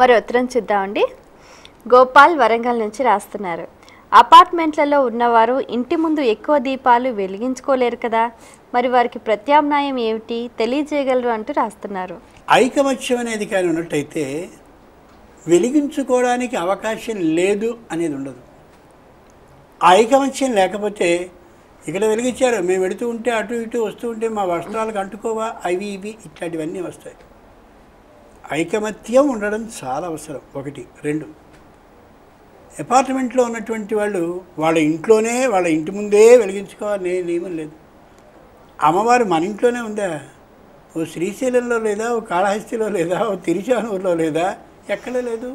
మరో ఉత్తరం చూద్దామండి. గోపాల్ వరంగల్ నుంచి రాస్తున్నారు. అపార్ట్మెంట్లలో ఉన్నవారు ఇంటి ముందు ఎక్కువ దీపాలు వెలిగించుకోలేరు కదా, మరి వారికి ప్రత్యామ్నాయం ఏమిటి తెలియజేయగలరు అంటూ రాస్తున్నారు. ఐకమత్యం అనేది కానీ ఉన్నట్టయితే వెలిగించుకోవడానికి అవకాశం లేదు అనేది ఉండదు. ఆ ఐకమత్యం లేకపోతే ఇక్కడ వెలిగించారు, మేము వెళుతూ ఉంటే అటు ఇటు వస్తూ ఉంటే మా వస్త్రాలకు అంటుకోవా, అవి ఇవి ఇట్లాంటివన్నీ వస్తాయి. ఐకమత్యం ఉండడం చాలా అవసరం. ఒకటి. రెండు, అపార్ట్మెంట్లో ఉన్నటువంటి వాళ్ళు వాళ్ళ ఇంట్లోనే వాళ్ళ ఇంటి ముందే వెలిగించుకోవాలని నియమం లేదు. అమ్మవారు మన ఇంట్లోనే ఉందా? ఓ శ్రీశైలంలో లేదా, ఓ కాళహస్తిలో లేదా, ఓ తిరుచానూరులో లేదా, ఎక్కడ లేదు.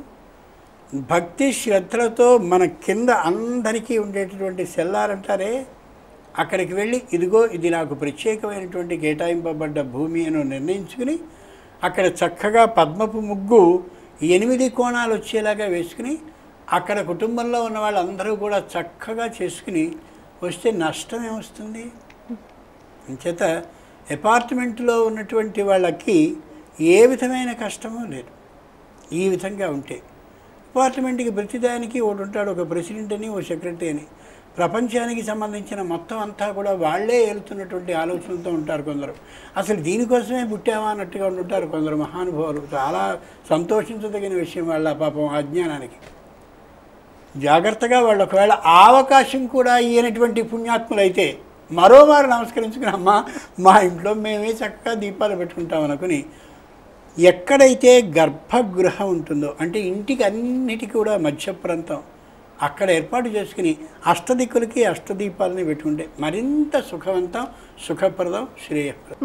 భక్తి శ్రద్ధలతో మన కింద అందరికీ ఉండేటటువంటి సెల్లారంటారే, అక్కడికి వెళ్ళి ఇదిగో ఇది నాకు ప్రత్యేకమైనటువంటి కేటాయింపబడ్డ భూమి అని నిర్ణయించుకుని అక్కడ చక్కగా పద్మపు ముగ్గు 8 కోణాలు వచ్చేలాగా వేసుకుని అక్కడ కుటుంబంలో ఉన్న వాళ్ళందరూ కూడా చక్కగా చేసుకుని వస్తే నష్టం ఏమొస్తుంది? అంచేత అపార్ట్మెంట్లో ఉన్నటువంటి వాళ్ళకి ఏ విధమైన కష్టమూ లేదు. ఈ విధంగా ఉంటే అపార్ట్మెంట్కి ప్రతిదానికి ఒకటి ఉంటాడు, ఒక ప్రెసిడెంట్ అని, ఓ సెక్రటరీ అని. ప్రపంచానికి సంబంధించిన మొత్తం అంతా కూడా వాళ్లే ఏలుతున్నటువంటి ఆలోచనలతో ఉంటారు కొందరు. అసలు దీనికోసమే పుట్టామా అన్నట్టుగా ఉంటారు కొందరు మహానుభావులు. చాలా సంతోషించదగిన విషయం వాళ్ళ పాపం అజ్ఞానానికి. జాగ్రత్తగా వాళ్ళు ఒకవేళ అవకాశం కూడా ఇయ్యనటువంటి పుణ్యాత్ములైతే మరోమారు నమస్కరించుకుని, అమ్మ మా ఇంట్లో మేమే చక్కగా దీపాలు పెట్టుకుంటాం అనుకుని, ఎక్కడైతే గర్భగృహం ఉంటుందో అంటే ఇంటికి అన్నిటికీ కూడా మధ్య ప్రాంతం అక్కడ ఏర్పాటు చేసుకుని అష్టదిక్కులకి అష్టదీపాలని పెట్టుకుంటే మరింత సుఖవంతం, సుఖప్రదం, శ్రేయప్రదం.